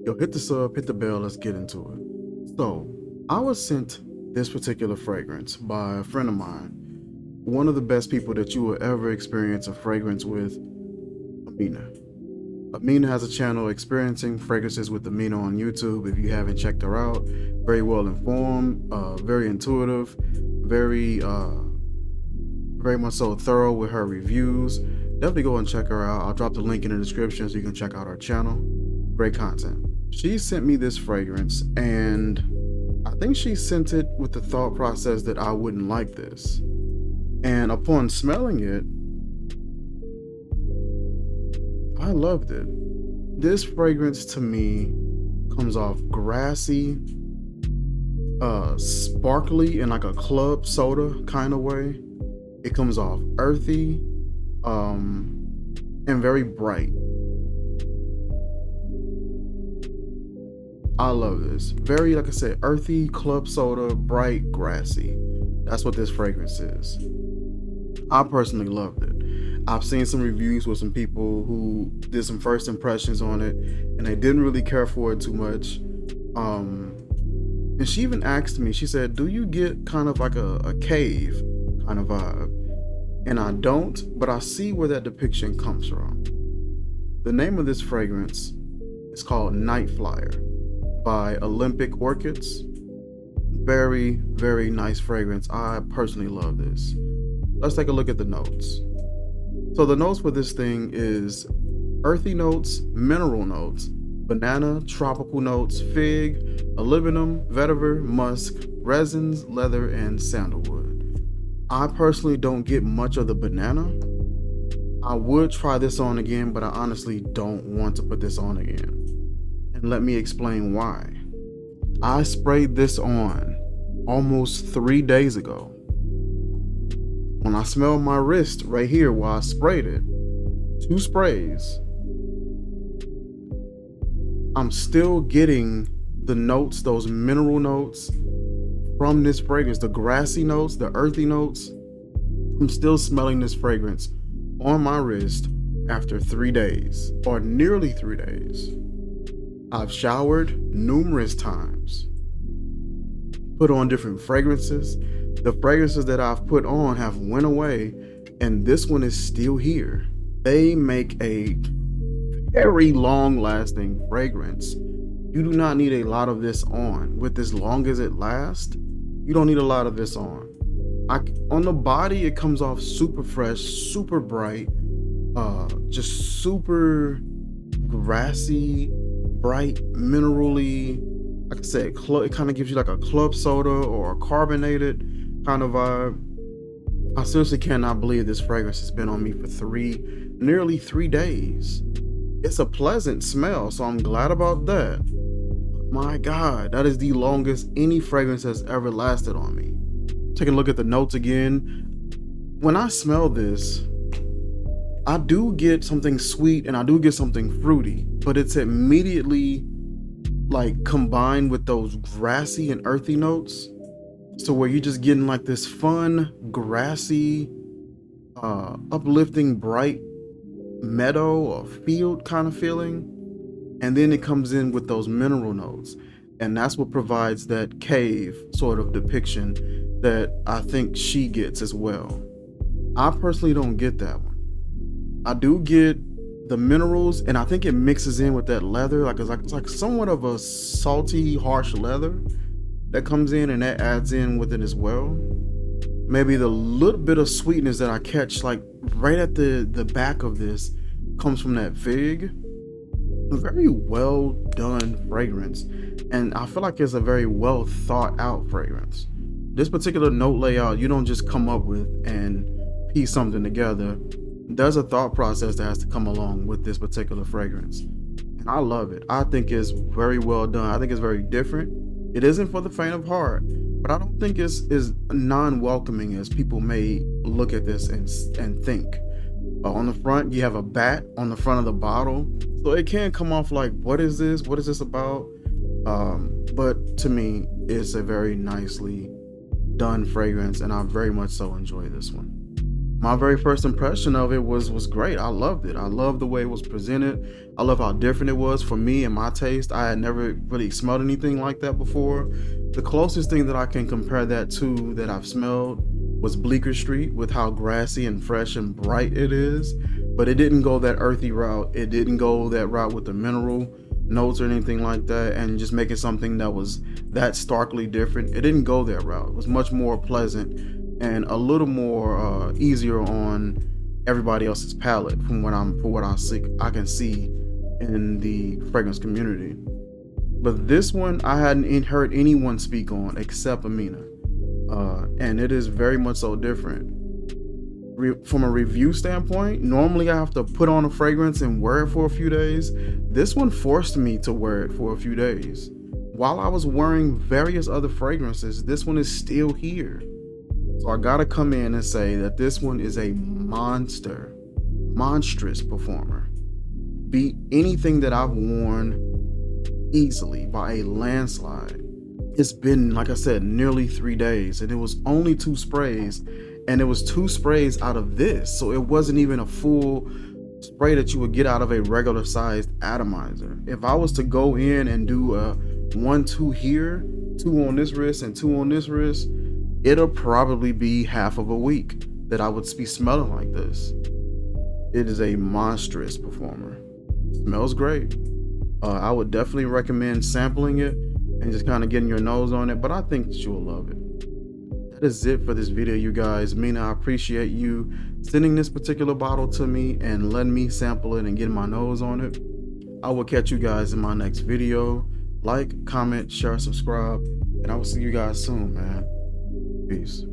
Yo, hit the sub, hit the bell, let's get into it. So, I was sent this particular fragrance by a friend of mine, one of the best people that you will ever experience a fragrance with, Amina. Amina has a channel, Experiencing Fragrances with Amina, on YouTube. If you haven't checked her out, very well informed, very intuitive, very much so thorough with her reviews. Definitely go and check her out. I'll drop the link in the description so you can check out her channel. Great content. She sent me this fragrance, and I think she sent it with the thought process that I wouldn't like this. And upon smelling it, I loved it. This fragrance to me comes off grassy, sparkly in like a club soda kind of way. It comes off earthy, and very bright. I love this. Very, like I said, earthy, club soda, bright, grassy. That's what this fragrance is. I personally loved it. I've seen some reviews with some people who did some first impressions on it, and they didn't really care for it too much. And she even asked me, she said, do you get kind of like a cave kind of vibe? And I don't, but I see where that depiction comes from. The name of this fragrance is called Night Flyer by Olympic Orchids. Very, very nice fragrance. I personally love this. Let's take a look at the notes. So the notes for this thing is earthy notes, mineral notes, banana, tropical notes, fig, olibanum, vetiver, musk, resins, leather, and sandalwood. I personally don't get much of the banana. I would try this on again, but I honestly don't want to put this on again. And let me explain why. I sprayed this on almost 3 days ago. When I smelled my wrist right here where I sprayed it, 2 sprays, I'm still getting the notes, those mineral notes from this fragrance, the grassy notes, the earthy notes. I'm still smelling this fragrance on my wrist after 3 days, or nearly 3 days. I've showered numerous times, put on different fragrances. The fragrances that I've put on have went away, and this one is still here. They make a very long lasting fragrance. You do not need a lot of this on. With as long as it lasts, you don't need a lot of this on. On the body, it comes off super fresh, super bright, just super grassy, bright, minerally. Like I said, it kind of gives you like a club soda or a carbonated kind of vibe. I seriously cannot believe this fragrance has been on me for nearly 3 days. It's a pleasant smell, so I'm glad about that. My God, that is the longest any fragrance has ever lasted on me. Taking a look at the notes again. When I smell this, I do get something sweet and I do get something fruity, but it's immediately like combined with those grassy and earthy notes. So where you're just getting like this fun, grassy, uplifting, bright meadow or field kind of feeling. And then it comes in with those mineral notes. And that's what provides that cave sort of depiction that I think she gets as well. I personally don't get that one. I do get the minerals, and I think it mixes in with that leather. It's like somewhat of a salty, harsh leather that comes in, and that adds in with it as well. Maybe the little bit of sweetness that I catch like right at the back of this comes from that fig. A very well done fragrance, and I feel like it's a very well thought out fragrance. This particular note layout, you don't just come up with and piece something together. There's a thought process that has to come along with this particular fragrance, and I love it. I think it's very well done. I think it's very different. It isn't for the faint of heart, but I don't think it's as non-welcoming as people may look at this and think. On the front, you have a bat on the front of the bottle, so it can come off like, what is this? What is this about? But to me, it's a very nicely done fragrance, and I very much so enjoy this one. My very first impression of it was great. I loved it. I loved the way it was presented. I love how different it was for me and my taste. I had never really smelled anything like that before. The closest thing that I can compare that to that I've smelled was Bleecker Street, with how grassy and fresh and bright it is. But it didn't go that earthy route. It didn't go that route with the mineral notes or anything like that, and just making something that was that starkly different. It didn't go that route. It was much more pleasant and a little more easier on everybody else's palate from what I can see in the fragrance community. But this one I hadn't heard anyone speak on except Amina, and it is very much so different. From a review standpoint, normally I have to put on a fragrance and wear it for a few days. This one forced me to wear it for a few days. While I was wearing various other fragrances, this one is still here. So I gotta come in and say that this one is a monstrous performer. Beat anything that I've worn easily by a landslide. It's been, like I said, nearly 3 days, and it was only 2 sprays, and it was 2 sprays out of this. So it wasn't even a full spray that you would get out of a regular sized atomizer. If I was to go in and do a 1-2 here, 2 on this wrist and 2 on this wrist, it'll probably be half of a week that I would be smelling like this. It is a monstrous performer. Smells great. I would definitely recommend sampling it and just kind of getting your nose on it, but I think that you'll love it. That is it for this video, you guys. Mina, I appreciate you sending this particular bottle to me and letting me sample it and getting my nose on it. I will catch you guys in my next video. Like, comment, share, subscribe, and I will see you guys soon, man. Peace.